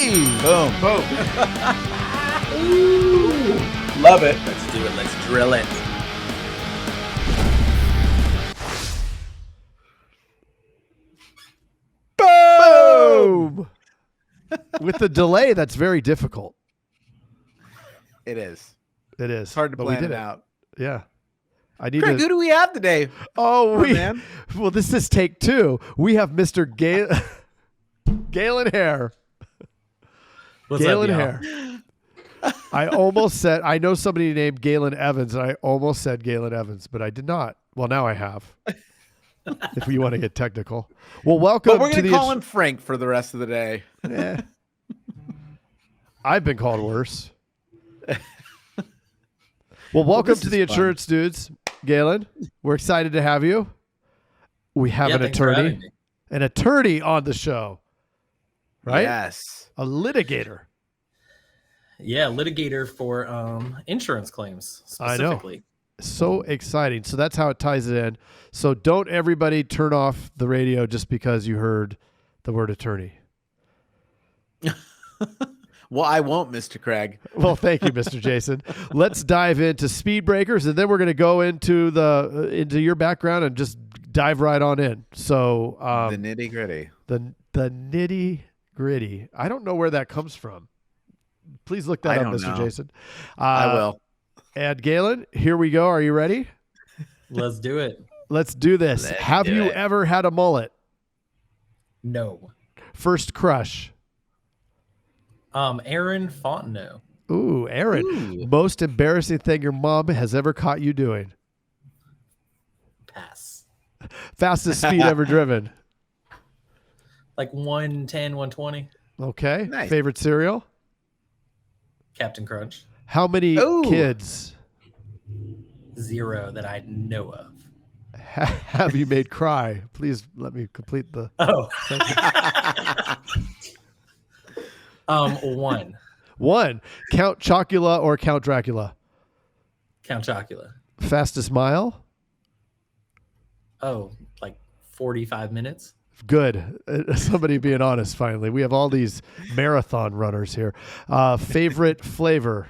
Boom. Boom. Ooh. Love it. Let's do it. Let's drill it. Boom. With the delay, that's very difficult. It is. It is. It's hard to plan it out. Yeah. I need Craig, who do we have today? Oh, man. Well, this is take 2. We have Mr. Galen Hare. What's Galen up, Hare. I almost said, I know somebody named Galen Evans, and I almost said Galen Evans, but I did not. Well, now I have. If we want to get technical. Well, welcome. But we're going to call him Frank for the rest of the day. Yeah. I've been called worse. Well, welcome to the Insurance Dudes, Galen. We're excited to have you. We have an attorney on the show, right? Yes. A litigator. Yeah, litigator for insurance claims specifically. I know. So exciting. So that's how it ties it in. So don't everybody turn off the radio just because you heard the word attorney. Well, I won't, Mr. Craig. Well, thank you, Mr. Jason. Let's dive into speed breakers, and then we're going to go into into your background and just dive right on in. So the nitty gritty. The nitty gritty. I don't know where that comes from. Please look that up, Mr. Jason. I will. And Galen, here we go. Are you ready? Let's do it. Let's do this. Have you ever had a mullet? No. First crush? Aaron Fontenot. Ooh, Aaron. Ooh. Most embarrassing thing your mom has ever caught you doing? Pass. Fastest speed ever driven? Like 110, 120. Okay. Nice. Favorite cereal? Captain Crunch. How many kids? 0 that I know of. Have you made cry? Please let me complete the. Oh. 1. 1. Count Chocula or Count Dracula? Count Chocula. Fastest mile? Oh, like 45 minutes. Good. Somebody being honest, finally. We have all these marathon runners here. Favorite flavor?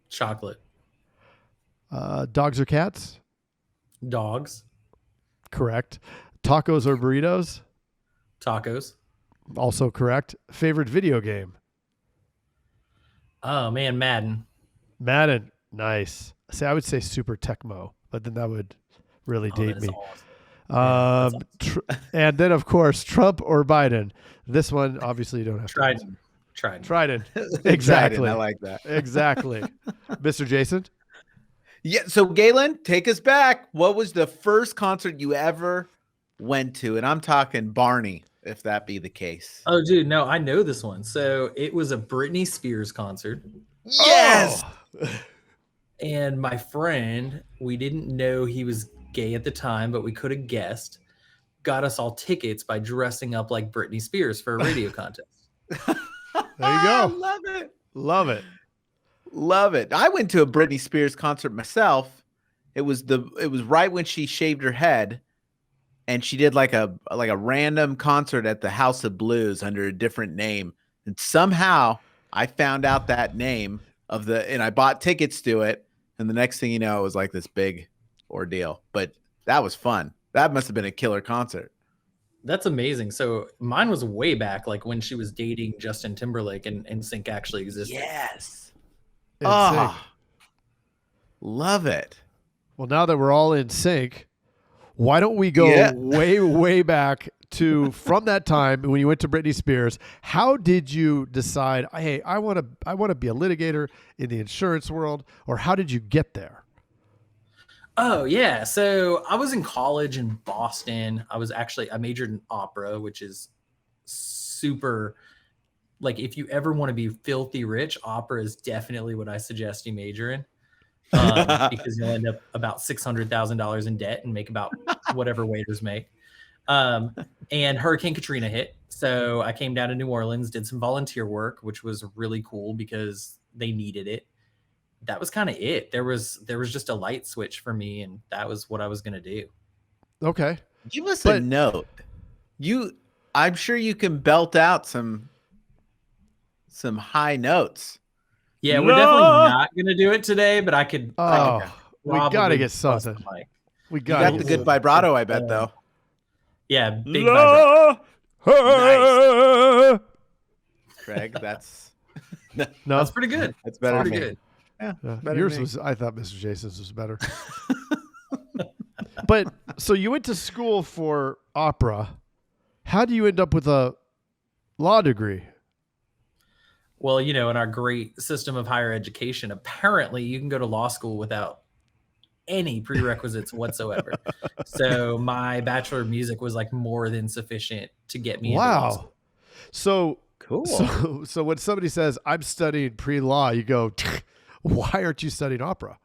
Chocolate. Dogs or cats? Dogs. Correct. Tacos or burritos? Tacos. Also correct. Favorite video game? Oh, man, Madden. Madden. Nice. See, I would say Super Tecmo, but then that would really date me. Awesome. And then, of course, Trump or Biden. This one, obviously, you don't have to. Trident. Exactly. Trident, I like that. Exactly. Mr. Jason? Yeah. So, Galen, take us back. What was the first concert you ever went to? And I'm talking Barney, if that be the case. Oh, dude, no, I know this one. So it was a Britney Spears concert. Yes. Oh. And my friend, we didn't know he was gay at the time, but we could have guessed, got us all tickets by dressing up like Britney Spears for a radio contest. There you go. Love it. Love it. Love it. I went to a Britney Spears concert myself. It was right when she shaved her head, and she did like a random concert at the House of Blues under a different name. And somehow I found out that name and I bought tickets to it. And the next thing you know, it was like this big ordeal. But that was fun. That must have been a killer concert. That's amazing. So mine was way back, like when she was dating Justin Timberlake and NSYNC actually existed. Yes. NSYNC. Love it. Well, now that we're all in sync, why don't we go way, way back to from that time when you went to Britney Spears? How did you decide, hey, I want to be a litigator in the insurance world, or how did you get there? Oh, yeah. So I was in college in Boston. I majored in opera, which is super, like, if you ever want to be filthy rich, opera is definitely what I suggest you major in. Because you'll end up about $600,000 in debt and make about whatever waiters make. And Hurricane Katrina hit. So I came down to New Orleans, did some volunteer work, which was really cool because they needed it. That was kind of it. There was just a light switch for me, and that was what I was going to do. Okay. Give us a note. I'm sure you can belt out some some high notes. Yeah, we're definitely not gonna do it today, but I could. We gotta get something. We got the good vibrato, I bet, though. Yeah, big vibrato. Nice. Craig, that's that's pretty good. That's better. Pretty good. Yeah, yours was. I thought Mr. Jason's was better. But so you went to school for opera. How do you end up with a law degree? Well, in our great system of higher education, apparently you can go to law school without any prerequisites whatsoever. So my Bachelor of Music was like more than sufficient to get me into law school. So cool. So when somebody says, I'm studying pre-law, you go, why aren't you studying opera?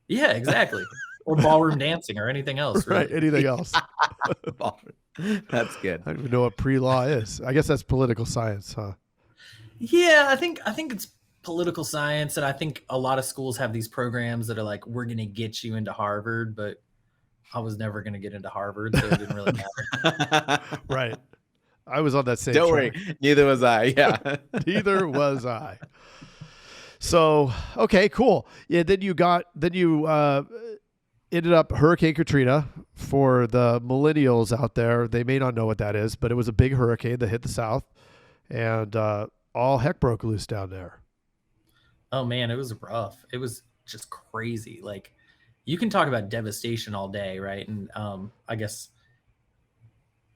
Yeah, exactly. Or ballroom dancing or anything else. Really. Right, anything else. That's good. I don't even know what pre-law is. I guess that's political science, huh? Yeah, I think it's political science, and I think a lot of schools have these programs that are like, we're going to get you into Harvard, but I was never going to get into Harvard, so it didn't really matter. Right. I was on that same Don't track. worry. Neither was I. Yeah. Neither was I. So, okay, cool. Yeah, then you ended up Hurricane Katrina. For the millennials out there, they may not know what that is, but it was a big hurricane that hit the South, and all heck broke loose down there. Oh man, it was rough. It was just crazy. Like, you can talk about devastation all day, right? And I guess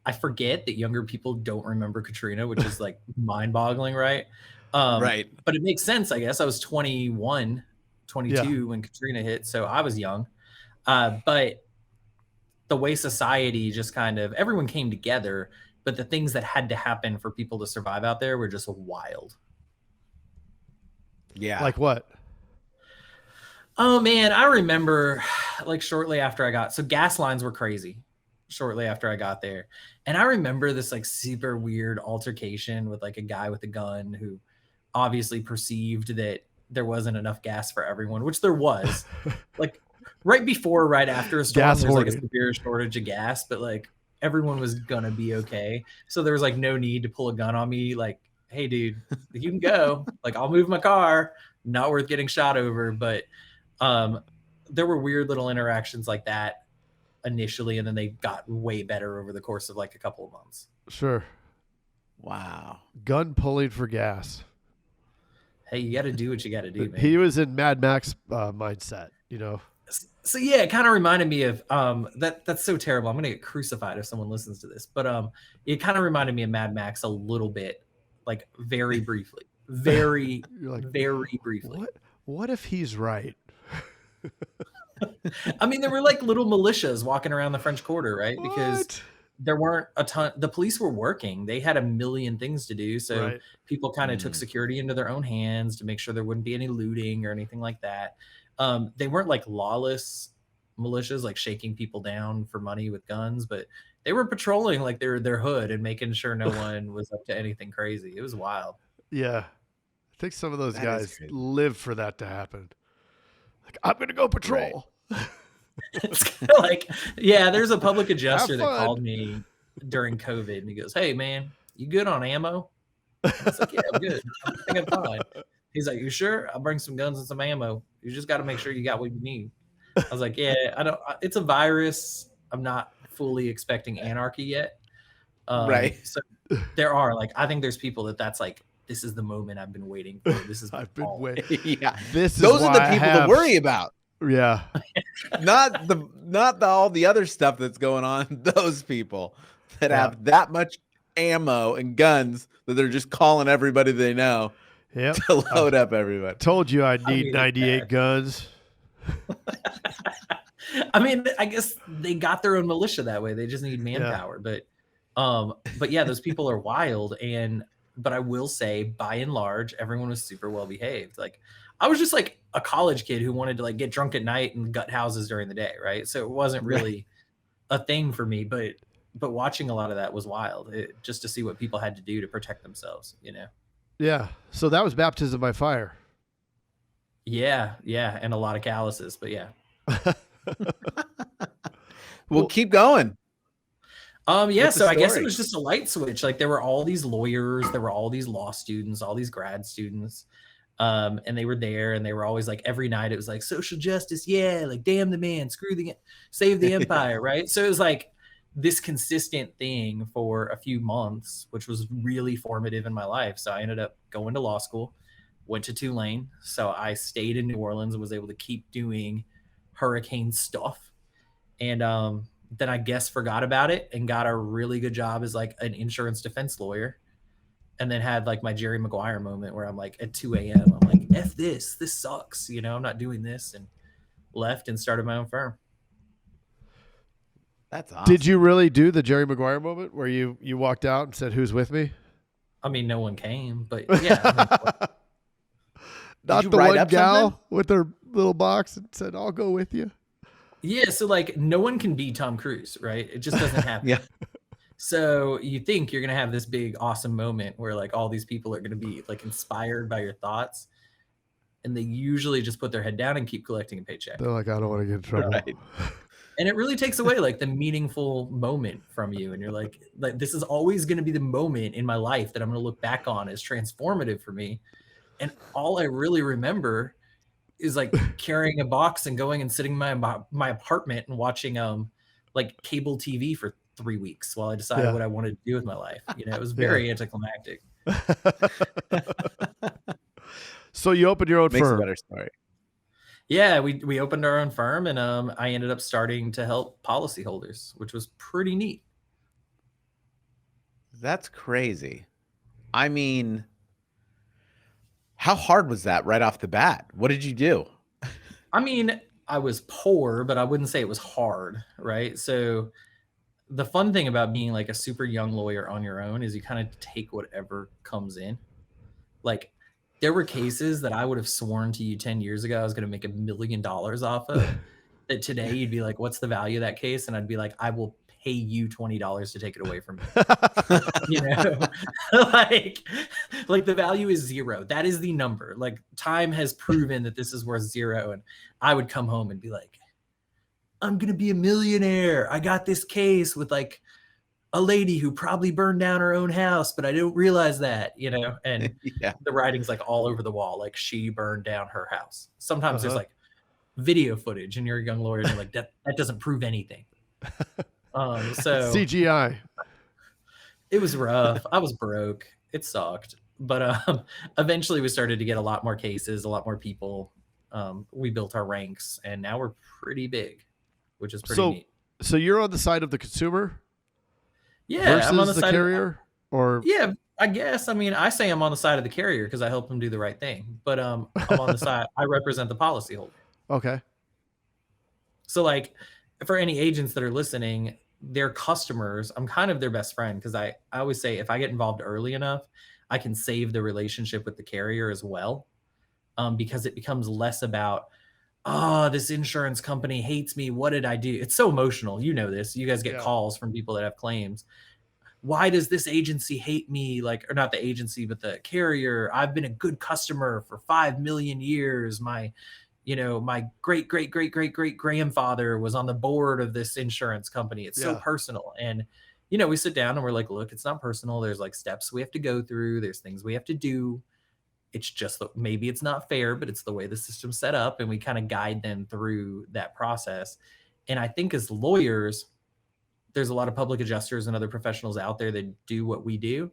I forget that younger people don't remember Katrina, which is like mind-boggling, right? Right. But it makes sense, I guess. I was 21, 22 when Katrina hit, so I was young. But the way society just kind of, everyone came together, but the things that had to happen for people to survive out there were just wild. Yeah. Like what? Oh man, I remember like shortly after so gas lines were crazy shortly after I got there. And I remember this like super weird altercation with like a guy with a gun who obviously perceived that there wasn't enough gas for everyone, which there was. Like right before, right after a storm, there's like a severe shortage of gas, but like everyone was gonna be okay. So there was like no need to pull a gun on me. Like, hey dude, you can go. Like, I'll move my car. Not worth getting shot over. But there were weird little interactions like that initially, and then they got way better over the course of like a couple of months. Sure. Wow. Gun pulling for gas. Hey, you got to do what you got to do, man. He was in Mad Max mindset, So yeah, it kind of reminded me of that's so terrible. I'm gonna get crucified if someone listens to this. But it kind of reminded me of Mad Max a little bit, like very briefly. Very briefly. What if he's right? I mean, there were like little militias walking around the French Quarter, right? Because there weren't a ton. The police were working. They had a million things to do. So people kind of took security into their own hands to make sure there wouldn't be any looting or anything like that. They weren't like lawless militias, like shaking people down for money with guns, but they were patrolling like their hood and making sure no one was up to anything crazy. It was wild. Yeah. I think some of those guys live for that to happen. Like, I'm going to go patrol. Right. It's kind of like, yeah, there's a public adjuster that called me during COVID and he goes, hey man, you good on ammo? I was like, yeah, I'm good. I think I'm fine. He's like, you sure? I'll bring some guns and some ammo. You just got to make sure you got what you need. I was like, yeah, it's a virus. I'm not fully expecting anarchy yet. Right. So there are I think there's people that's like, this is the moment I've been waiting for. This is I've been waiting. Yeah. Those are the people to worry about. Yeah. not all the other stuff that's going on. Those people that have that much ammo and guns that they're just calling everybody they know to load up everybody. Told you I'd need 98 guns. I mean, I guess they got their own militia that way. They just need manpower. But yeah, those people are wild. But I will say, by and large, everyone was super well behaved. Like, I was just like a college kid who wanted to get drunk at night and gut houses during the day, right? So it wasn't really a thing for me. But watching a lot of that was wild, just to see what people had to do to protect themselves, Yeah. So that was baptism by fire. Yeah, and a lot of calluses, but yeah. Well, keep going. Yeah, What's the so I guess it story? was just a light switch. Like there were all these lawyers, there were all these law students, all these grad students. And they were there and they were always like every night it was like social justice, yeah, like damn the man, save the empire, right? So it was like this consistent thing for a few months, which was really formative in my life. So I ended up going to law school, went to Tulane. So I stayed in New Orleans and was able to keep doing hurricane stuff. And then I guess forgot about it and got a really good job as like an insurance defense lawyer. And then had like my Jerry Maguire moment where I'm like at 2 a.m. I'm like, F this sucks. You know, I'm not doing this, and left and started my own firm. That's awesome. Did you really do the Jerry Maguire moment where you walked out and said, "Who's with me"? I mean, no one came, but yeah. Not the one gal with her little box and said, "I'll go with you." Yeah, so like no one can be Tom Cruise, right? It just doesn't happen. Yeah. So you think you're gonna have this big awesome moment where like all these people are gonna be like inspired by your thoughts, and they usually just put their head down and keep collecting a paycheck. They're like, "I don't want to get in trouble." Right. And it really takes away like the meaningful moment from you, and you're like this is always gonna be the moment in my life that I'm gonna look back on as transformative for me. And all I really remember is like carrying a box and going and sitting in my apartment and watching like cable TV for 3 weeks while I decided what I wanted to do with my life. You know, it was very anticlimactic. So you opened your own Makes firm. a better story. Yeah, we opened our own firm, and I ended up starting to help policyholders, which was pretty neat. That's crazy. I mean, how hard was that right off the bat? What did you do? I mean, I was poor, but I wouldn't say it was hard, right? So the fun thing about being like a super young lawyer on your own is you kind of take whatever comes in. Like there were cases that I would have sworn to you 10 years ago I was going to make $1 million off of. That today you'd be like, what's the value of that case? And I'd be like, I will pay you $20 to take it away from me. You know, like the value is 0. That is the number. Like time has proven that this is worth 0. And I would come home and be like, I'm going to be a millionaire. I got this case with like a lady who probably burned down her own house, but I didn't realize that, you know, and the writing's like all over the wall. Like she burned down her house. Sometimes there's like video footage and you're a young lawyer and you're like, that doesn't prove anything. So CGI. It was rough. I was broke. It sucked. But eventually we started to get a lot more cases, a lot more people. We built our ranks and now we're pretty big, which is pretty neat. So you're on the side of the consumer? Yeah, versus I'm on the side carrier? Or yeah, I guess. I mean, I say I'm on the side of the carrier because I help them do the right thing. But I'm on the side. I represent the policyholder. Okay. So like, for any agents that are listening, their customers, I'm kind of their best friend because I always say if I get involved early enough, I can save the relationship with the carrier as well, because it becomes less about, oh, this insurance company hates me. What did I do? It's so emotional. You know this. You guys get calls from people that have claims. Why does this agency hate me? Like, or not the agency, but the carrier. I've been a good customer for 5 million years. My great grandfather was on the board of this insurance company. It's so personal. And, we sit down and we're like, look, it's not personal. There's like steps we have to go through. There's things we have to do. It's just that maybe it's not fair, but it's the way the system's set up. And we kind of guide them through that process. And I think as lawyers, there's a lot of public adjusters and other professionals out there that do what we do.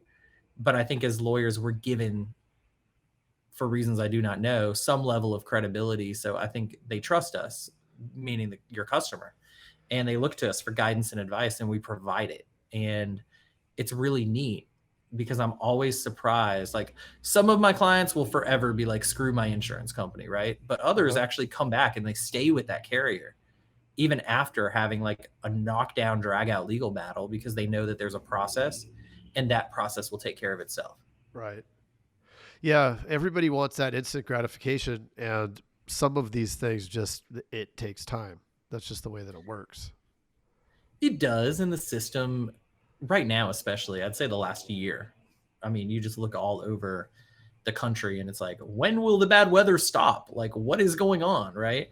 But I think as lawyers, we're given, for reasons I do not know, some level of credibility. So I think they trust us, meaning your customer, and they look to us for guidance and advice, and we provide it. And it's really neat because I'm always surprised. Like some of my clients will forever be like, screw my insurance company, right? But others actually come back and they stay with that carrier even after having like a knockdown, drag out legal battle, because they know that there's a process and that process will take care of itself. Right. Yeah. Everybody wants that instant gratification. And some of these things it takes time. That's just the way that it works. It does in the system right now, especially I'd say the last year. I mean, you just look all over the country and it's like, when will the bad weather stop? Like, what is going on? Right.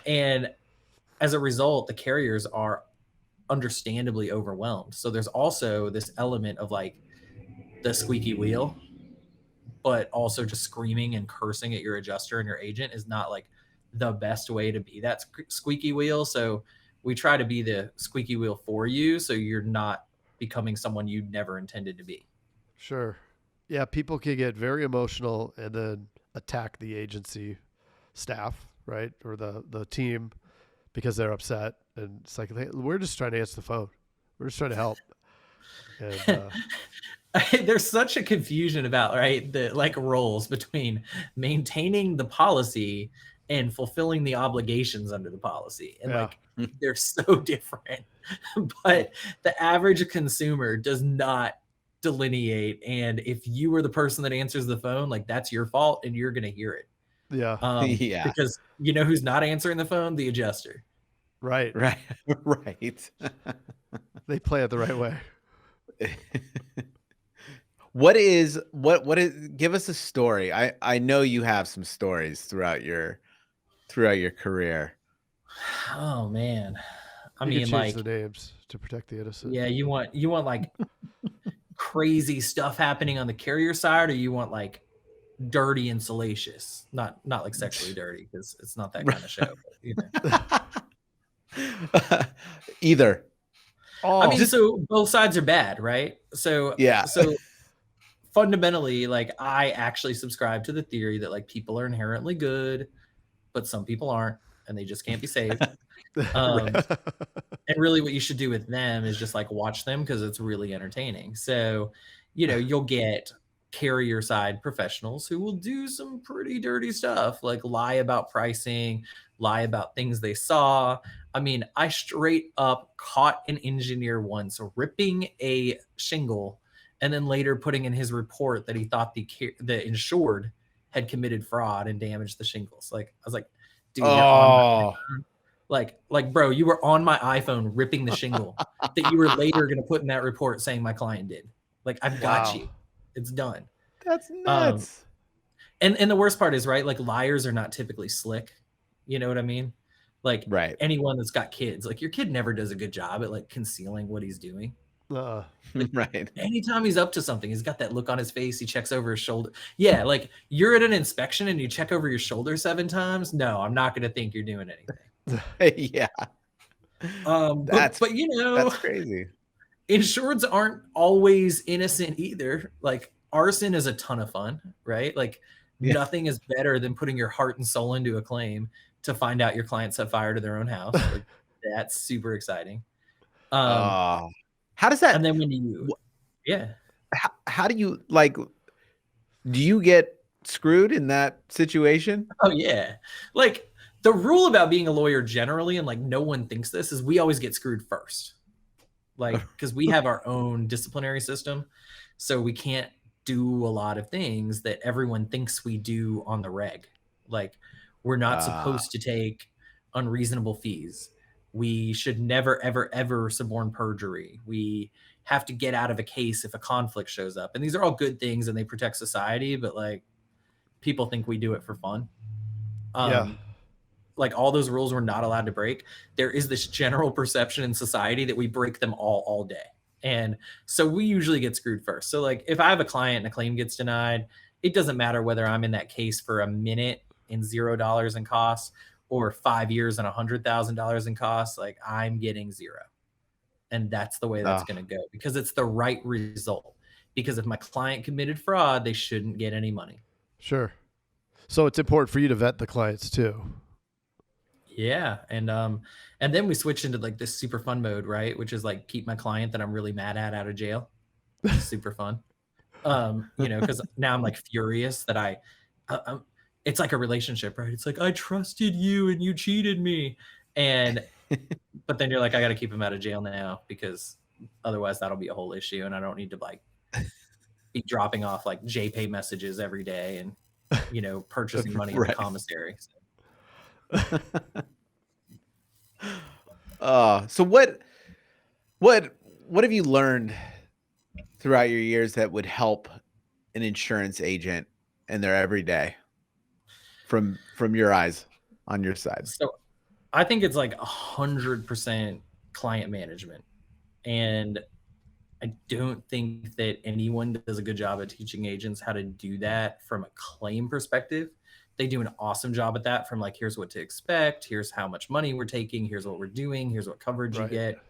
And as a result, the carriers are understandably overwhelmed. So there's also this element of like the squeaky wheel, but also just screaming and cursing at your adjuster and your agent is not like the best way to be that squeaky wheel. So we try to be the squeaky wheel for you, so you're not becoming someone you never intended to be. Sure. Yeah, people can get very emotional and then attack the agency staff, right? Or the team because they're upset. And it's like, hey, we're just trying to answer the phone. We're just trying to help. And there's such a confusion about, right, the like roles between maintaining the policy and fulfilling the obligations under the policy. And like, they're so different, but the average consumer does not delineate. And if you were the person that answers the phone, like that's your fault and you're going to hear it. Yeah. Yeah. Because you know who's not answering the phone? The adjuster. Right. Right. Right. They play it the right way. What is give us a story. I know you have some stories throughout your career. Oh man. I You mean, can change like the names to protect the innocent. yeah, you want like crazy stuff happening on the carrier side, or you want like dirty and salacious, not like sexually dirty, because it's not that kind of show, but, you know. Either. Oh, I mean, so both sides are bad, right? So yeah. So fundamentally, like I actually subscribe to the theory that like people are inherently good, but some people aren't, and they just can't be saved. And really what you should do with them is just like watch them, because it's really entertaining. So, you know, you'll get carrier side professionals who will do some pretty dirty stuff, like lie about pricing, lie about things they saw. I mean, I straight up caught an engineer once ripping a shingle and then later putting in his report that he thought the insured had committed fraud and damaged the shingles. Like, I was like, dude, you're on like, bro, you were on my iPhone ripping the shingle that you were later going to put in that report saying my client did. Like, I've got you. It's done. That's nuts. And the worst part is, right, like liars are not typically slick. You know what I mean? Like anyone that's got kids, like your kid never does a good job at like concealing what he's doing. Right. Anytime he's up to something, he's got that look on his face. He checks over his shoulder. Yeah, like you're at an inspection and you check over your shoulder 7 times. No, I'm not going to think you're doing anything. Yeah. But you know, that's crazy. Insureds aren't always innocent either. Like arson is a ton of fun, right? Like nothing is better than putting your heart and soul into a claim to find out your client set fire to their own house. Like that's super exciting. How does that? And then when you, how do you like? Do you get screwed in that situation? Oh yeah, like the rule about being a lawyer generally, and like no one thinks this, is we always get screwed first. Like, because we have our own disciplinary system, so we can't do a lot of things that everyone thinks we do on the reg. Like, we're not supposed to take unreasonable fees. We should never, ever, ever suborn perjury. We have to get out of a case if a conflict shows up. And these are all good things and they protect society, but like people think we do it for fun. Like all those rules we're not allowed to break. There is this general perception in society that we break them all day. And so we usually get screwed first. So like if I have a client and a claim gets denied, it doesn't matter whether I'm in that case for a minute and $0 in costs or 5 years and $100,000 in costs, like I'm getting 0. And that's the way that's going to go, because it's the right result. Because if my client committed fraud, they shouldn't get any money. Sure. So it's important for you to vet the clients too. Yeah. And then we switch into like this super fun mode, right? Which is like keep my client that I'm really mad at out of jail. It's super fun. You know, because now I'm like furious that it's like a relationship, right? It's like, I trusted you and you cheated me. And, but then you're like, I got to keep him out of jail now, because otherwise that'll be a whole issue. And I don't need to like be dropping off like JPay messages every day and, you know, purchasing money in the commissary. So what have you learned throughout your years that would help an insurance agent in their everyday from your eyes on your side? So I think it's like 100% client management. And I don't think that anyone does a good job at teaching agents how to do that from a claim perspective. They do an awesome job at that from like, here's what to expect, here's how much money we're taking, here's what we're doing, here's what coverage you get.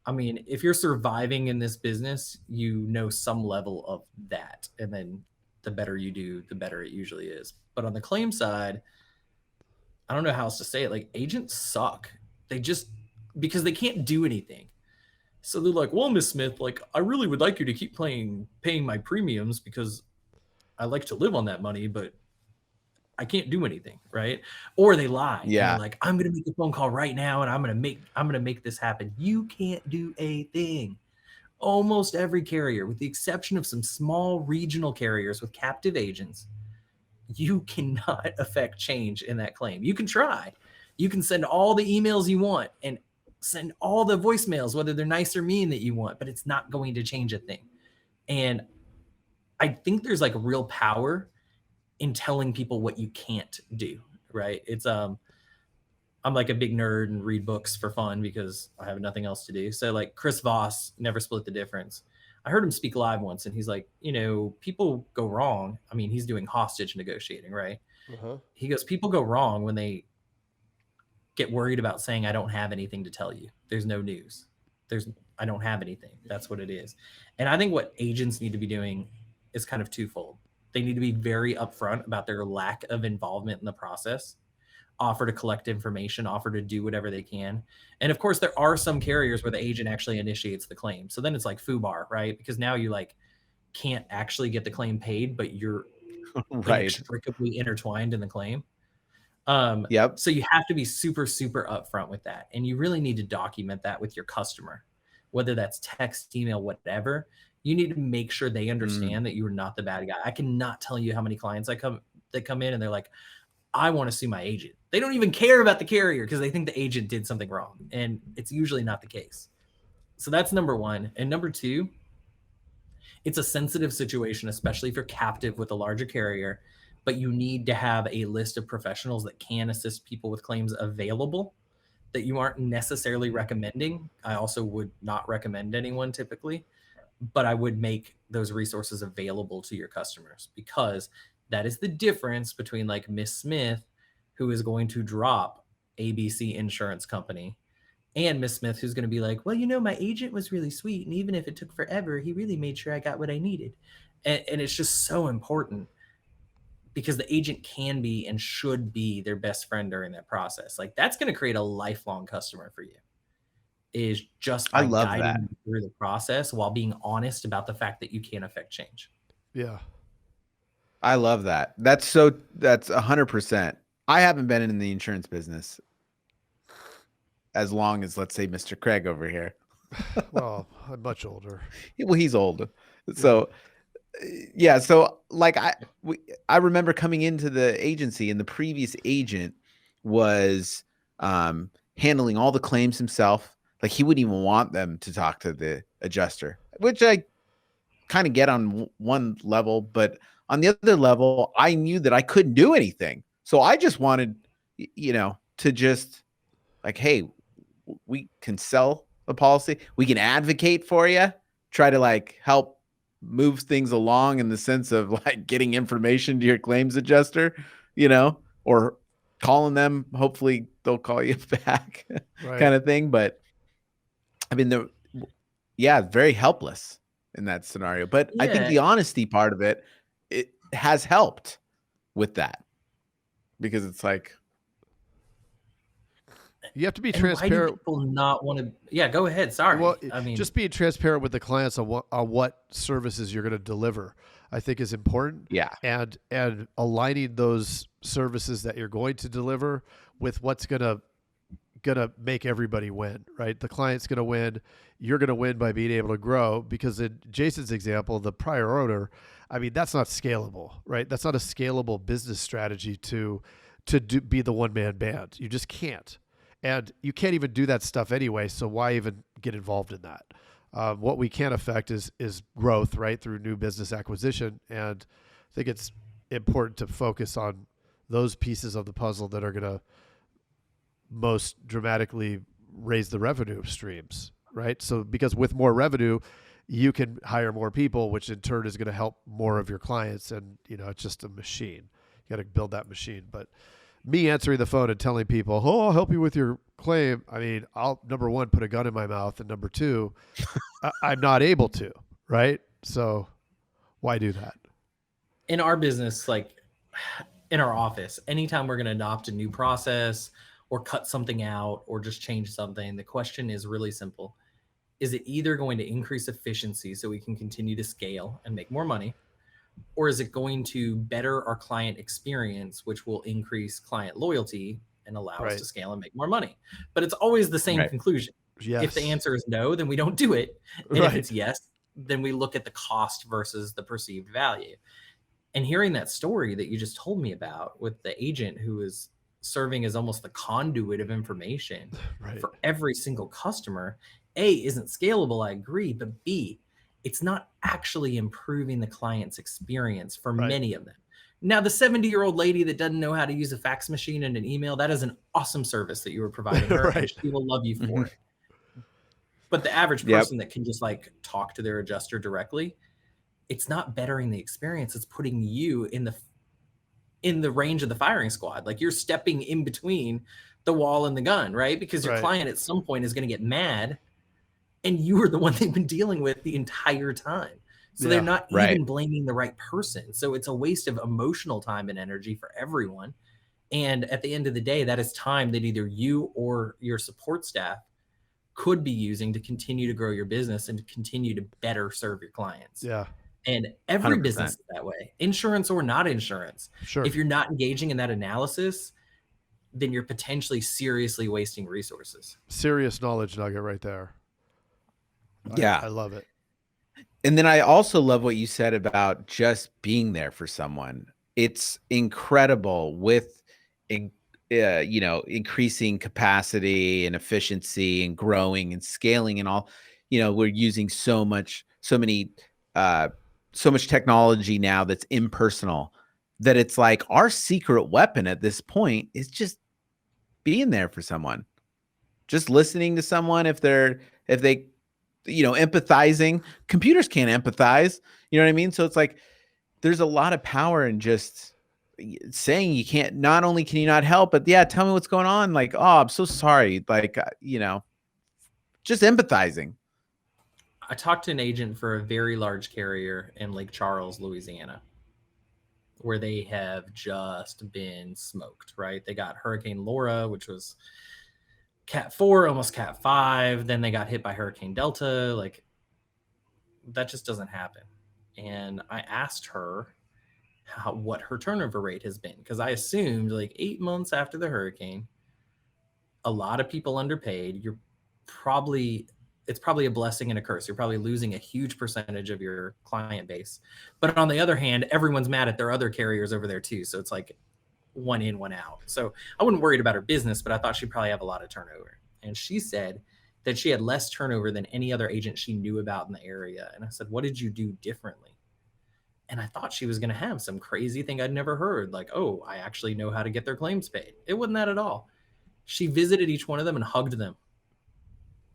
I mean, if you're surviving in this business, you know some level of that. And then the better you do, the better it usually is. But on the claim side, I don't know how else to say it. Like, agents suck. They just, because they can't do anything. So they're like, well, Miss Smith, like, I really would like you to keep paying my premiums because I like to live on that money, but I can't do anything, right? Or they lie. Yeah. They're like, I'm gonna make a phone call right now and I'm gonna make this happen. You can't do a thing. Almost every carrier, with the exception of some small regional carriers with captive agents, you cannot affect change in that claim. You can try. You can send all the emails you want and send all the voicemails, whether they're nice or mean, that you want, but it's not going to change a thing. And I think there's like real power in telling people what you can't do, right? It's I'm like a big nerd and read books for fun because I have nothing else to do. So like Chris Voss, Never Split the Difference. I heard him speak live once and he's like, you know, people go wrong. I mean, he's doing hostage negotiating, right? He goes, people go wrong when they get worried about saying, I don't have anything to tell you. There's no news. I don't have anything. That's what it is. And I think what agents need to be doing is kind of twofold. They need to be very upfront about their lack of involvement in the process, offer to collect information, offer to do whatever they can. And of course, there are some carriers where the agent actually initiates the claim. So then it's like FUBAR, right? Because now you like can't actually get the claim paid, but you're right. inextricably intertwined in the claim. Yep. So you have to be super, super upfront with that. And you really need to document that with your customer, whether that's text, email, whatever. You need to make sure they understand that you are not the bad guy. I cannot tell you how many clients that come in and they're like, I want to sue my agent. They don't even care about the carrier because they think the agent did something wrong. And it's usually not the case. So that's number one. And number two, it's a sensitive situation, especially if you're captive with a larger carrier, but you need to have a list of professionals that can assist people with claims available that you aren't necessarily recommending. I also would not recommend anyone typically, but I would make those resources available to your customers, because that is the difference between like Miss Smith, who is going to drop ABC insurance company, and Miss Smith, who's going to be like, well, you know, my agent was really sweet. And even if it took forever, he really made sure I got what I needed. And it's just so important, because the agent can be and should be their best friend during that process. Like, that's going to create a lifelong customer for you, is just by guiding you through the process while being honest about the fact that you can't affect change. Yeah. I love that. That's 100%. I haven't been in the insurance business as long as, let's say, Mr. Craig over here. Well, I'm much older. Well, he's old. So yeah. So like I remember coming into the agency, and the previous agent was handling all the claims himself. Like, he wouldn't even want them to talk to the adjuster, which I kind of get on one level, but on the other level, I knew that I couldn't do anything. So I just wanted, to just like, hey, we can sell a policy. We can advocate for you, try to like help move things along in the sense of like getting information to your claims adjuster, or calling them. Hopefully they'll call you back, kind of thing. But I mean, very helpless in that scenario. But I think the honesty part of it has helped with that, because it's like, you have to be transparent. Why do people not want to? Yeah, go ahead. Sorry. Well, I mean, just being transparent with the clients on what services you're going to deliver, I think, is important. Yeah. And aligning those services that you're going to deliver with what's gonna make everybody win, right? The client's gonna win. You're gonna win by being able to grow, because in Jason's example, the prior owner, I mean, that's not scalable, right? That's not a scalable business strategy to be the one-man band. You just can't. And you can't even do that stuff anyway, so why even get involved in that? What we can affect is growth, right, through new business acquisition. And I think it's important to focus on those pieces of the puzzle that are going to most dramatically raise the revenue streams, right? So because with more revenue, you can hire more people, which in turn is going to help more of your clients. And, it's just a machine. You got to build that machine. But me answering the phone and telling people, oh, I'll help you with your claim. I mean, I'll, number one, put a gun in my mouth. And number two, I'm not able to, right? So why do that? In our business, like in our office, anytime we're going to adopt a new process or cut something out or just change something, the question is really simple. Is it either going to increase efficiency so we can continue to scale and make more money? Or is it going to better our client experience, which will increase client loyalty and allow us to scale and make more money? But it's always the same conclusion. Yes. If the answer is no, then we don't do it. And if it's yes, then we look at the cost versus the perceived value. And hearing that story that you just told me about with the agent who is serving as almost the conduit of information for every single customer, A, isn't scalable, I agree, but B, it's not actually improving the client's experience for many of them. Now, the 70-year-old lady that doesn't know how to use a fax machine and an email, that is an awesome service that you were providing her, and she will love you for it. But the average person that can just like talk to their adjuster directly, it's not bettering the experience. It's putting you in the range of the firing squad. Like you're stepping in between the wall and the gun, right? Because your client at some point is going to get mad, and you were the one they've been dealing with the entire time. So they're not even blaming the right person. So it's a waste of emotional time and energy for everyone. And at the end of the day, that is time that either you or your support staff could be using to continue to grow your business and to continue to better serve your clients. Yeah. And every 100%. Business is that way, insurance or not insurance. Sure. If you're not engaging in that analysis, then you're potentially seriously wasting resources. Serious knowledge nugget right there. Yeah. I love it. And then I also love what you said about just being there for someone. It's incredible with, increasing capacity and efficiency and growing and scaling and all, we're using so much technology now that's impersonal, that it's like our secret weapon at this point is just being there for someone, just listening to someone. If they empathizing. Computers can't empathize. You know what I mean? So it's like, there's a lot of power in just saying you can't, not only can you not help, but tell me what's going on. Like, oh, I'm so sorry. Like, just empathizing. I talked to an agent for a very large carrier in Lake Charles, Louisiana, where they have just been smoked, right? They got Hurricane Laura, which was Cat 4, almost Cat 5. Then they got hit by Hurricane Delta. Like, that just doesn't happen. And I asked her what her turnover rate has been, because I assumed like 8 months after the hurricane, a lot of people underpaid. It's probably a blessing and a curse. You're probably losing a huge percentage of your client base. But on the other hand, everyone's mad at their other carriers over there too. So it's like one in, one out. So I wasn't worried about her business, but I thought she'd probably have a lot of turnover. And she said that she had less turnover than any other agent she knew about in the area. And I said, what did you do differently? And I thought she was going to have some crazy thing I'd never heard. Like, oh, I actually know how to get their claims paid. It wasn't that at all. She visited each one of them and hugged them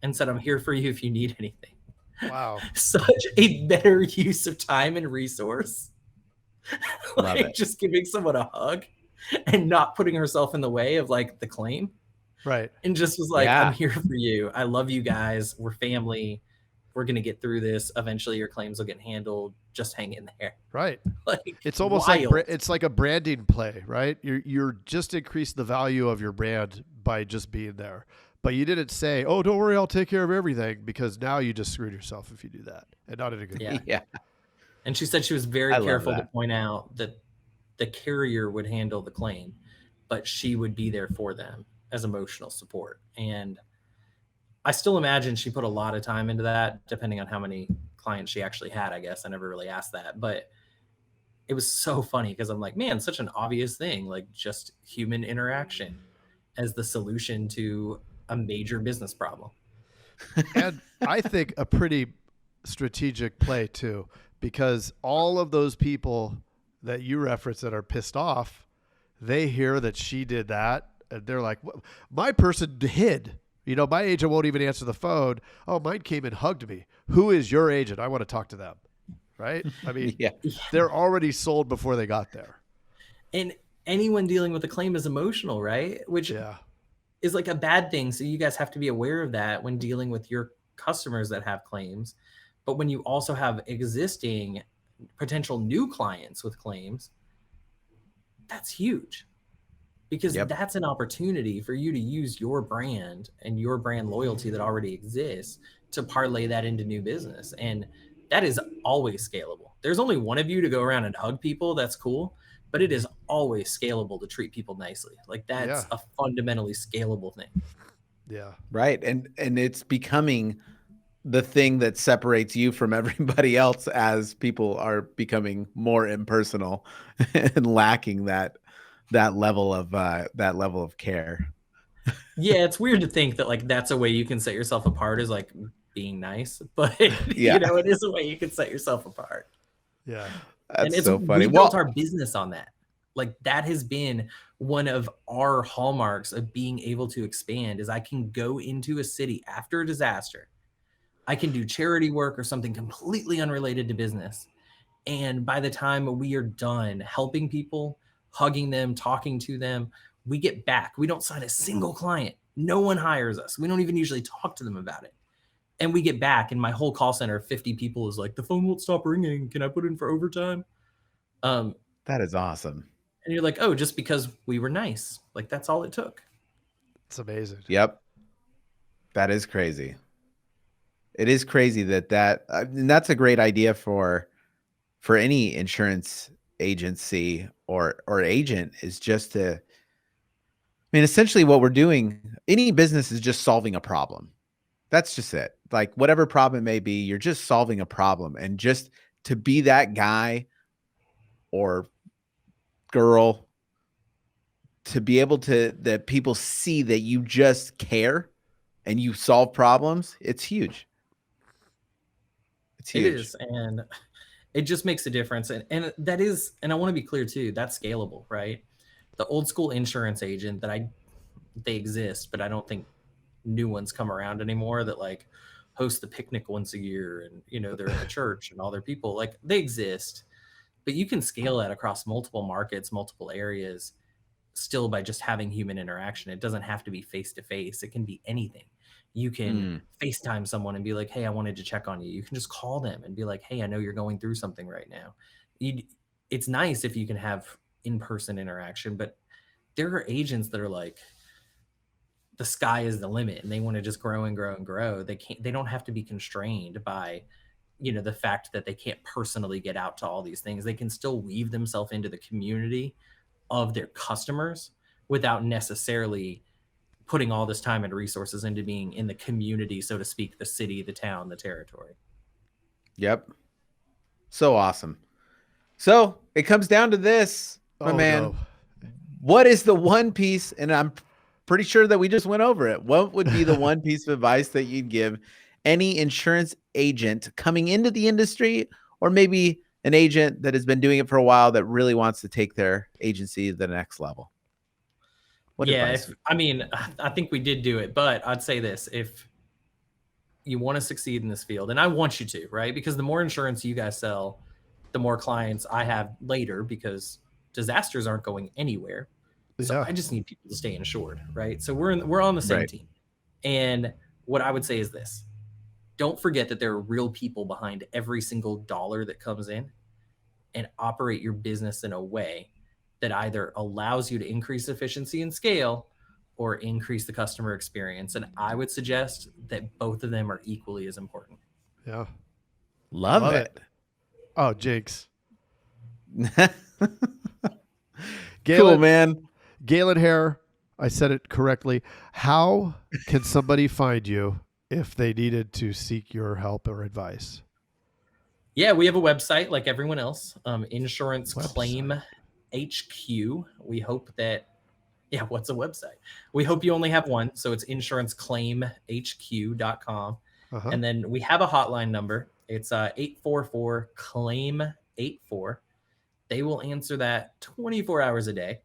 and said, I'm here for you if you need anything. Wow. Such a better use of time and resource. Like just giving someone a hug and not putting herself in the way of like the claim. Right. And just was like, I'm here for you. I love you guys. We're family. We're going to get through this. Eventually your claims will get handled. Just hang in there. Right. Like, it's almost wild. like it's like a branding play, right? You're just increased the value of your brand by just being there. But you didn't say, oh, don't worry, I'll take care of everything, because now you just screwed yourself if you do that, and not in a good way. Yeah. And she said she was very careful to point out that the carrier would handle the claim, but she would be there for them as emotional support. And I still imagine she put a lot of time into that, depending on how many clients she actually had, I guess. I never really asked that. But it was so funny because I'm like, man, such an obvious thing, like just human interaction as the solution to a major business problem. And I think a pretty strategic play too, because all of those people that you reference that are pissed off, they hear that she did that and they're like, my person hid, You know, my agent won't even answer the phone. Oh, mine came and hugged me. Who is your agent? I want to talk to them. Right? I mean, Yeah. they're already sold before they got there. And anyone dealing with a claim is emotional, right? Which is like a bad thing. So you guys have to be aware of that when dealing with your customers that have claims. But when you also have existing potential new clients with claims, that's huge, because that's an opportunity for you to use your brand and your brand loyalty that already exists to parlay that into new business. And that is always scalable. There's only one of you to go around and hug people. That's cool. But it is always scalable to treat people nicely. Like that's a fundamentally scalable thing. Yeah. Right. And it's becoming the thing that separates you from everybody else as people are becoming more impersonal and lacking that level of care. Yeah, it's weird to think that like that's a way you can set yourself apart, is like being nice, but you know, it is a way you can set yourself apart. Yeah. That's so funny. We built our business on that. Like that has been one of our hallmarks of being able to expand, is I can go into a city after a disaster. I can do charity work or something completely unrelated to business. And by the time we are done helping people, hugging them, talking to them, we get back. We don't sign a single client. No one hires us. We don't even usually talk to them about it. And we get back, and my whole call center of 50 people is like, the phone won't stop ringing. Can I put in for overtime? That is awesome. And you're like, oh, just because we were nice. Like that's all it took. It's amazing. Yep. That is crazy. It is crazy and that's a great idea for any insurance agency or agent, is just to, I mean, essentially what we're doing, any business is just solving a problem. That's just it. Like whatever problem it may be, you're just solving a problem. And just to be that guy or girl, to be able to, that people see that you just care and you solve problems, it's huge. It's huge. It is. And it just makes a difference. And that is, and I want to be clear too, that's scalable, right? The old school insurance agent they exist, but I don't think new ones come around anymore that like host the picnic once a year, and you know, they're in the church and all their people, like they exist, but you can scale that across multiple markets, multiple areas, still by just having human interaction. It doesn't have to be face to face. It can be anything. You can FaceTime someone and be like, hey, I wanted to check on you. You can just call them and be like, hey, I know you're going through something right now. It's nice if you can have in-person interaction, but there are agents that are like, the sky is the limit and they want to just grow and grow and grow. They don't have to be constrained by, you know, the fact that they can't personally get out to all these things. They can still weave themselves into the community of their customers without necessarily putting all this time and resources into being in the community, so to speak, the city, the town, the territory. Yep. So awesome. So it comes down to this, my man. No. What is the one piece, and I'm pretty sure that we just went over it, what would be the one piece of advice that you'd give any insurance agent coming into the industry, or maybe an agent that has been doing it for a while that really wants to take their agency to the next level? What advice? I think we did do it, but I'd say this: if you want to succeed in this field, and I want you to, right? Because the more insurance you guys sell, the more clients I have later, because disasters aren't going anywhere. So I just need people to stay insured, right? So we're on the same team. And what I would say is this: don't forget that there are real people behind every single dollar that comes in, and operate your business in a way that either allows you to increase efficiency and scale or increase the customer experience. And I would suggest that both of them are equally as important. Yeah. Love it. Oh, Jinx. Cool, man. Galen Hair, I said it correctly. How can somebody find you if they needed to seek your help or advice? Yeah, we have a website like everyone else, Insurance Claim HQ. We hope that, what's a website? We hope you only have one. So it's insuranceclaimhq.com. And then we have a hotline number. It's 844-CLAIM-84. They will answer that 24 hours a day.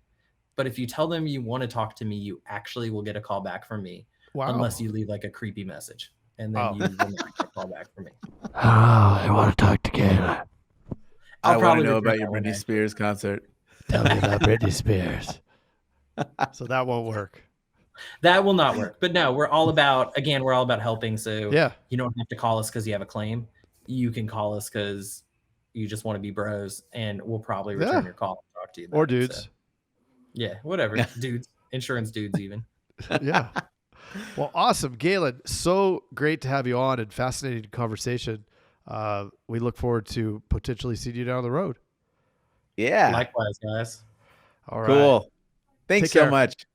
But if you tell them you want to talk to me, you actually will get a call back from me Wow. unless you leave like a creepy message, and then you will not get a call back from me. Oh, I want to talk to Galen. I want to probably know regret about your that one, Britney Spears concert. Tell me about Britney Spears. So that won't work. That will not work. But no, we're all about helping. So Yeah. you don't have to call us because you have a claim. You can call us because you just want to be bros, and we'll probably return your call and talk to you. Or dudes. So, yeah, whatever. Yeah. Dudes, insurance dudes even. Yeah. Well, awesome. Galen, so great to have you on and fascinating conversation. We look forward to potentially seeing you down the road. Yeah. Likewise, guys. All right. Cool. Thanks Take so care. much.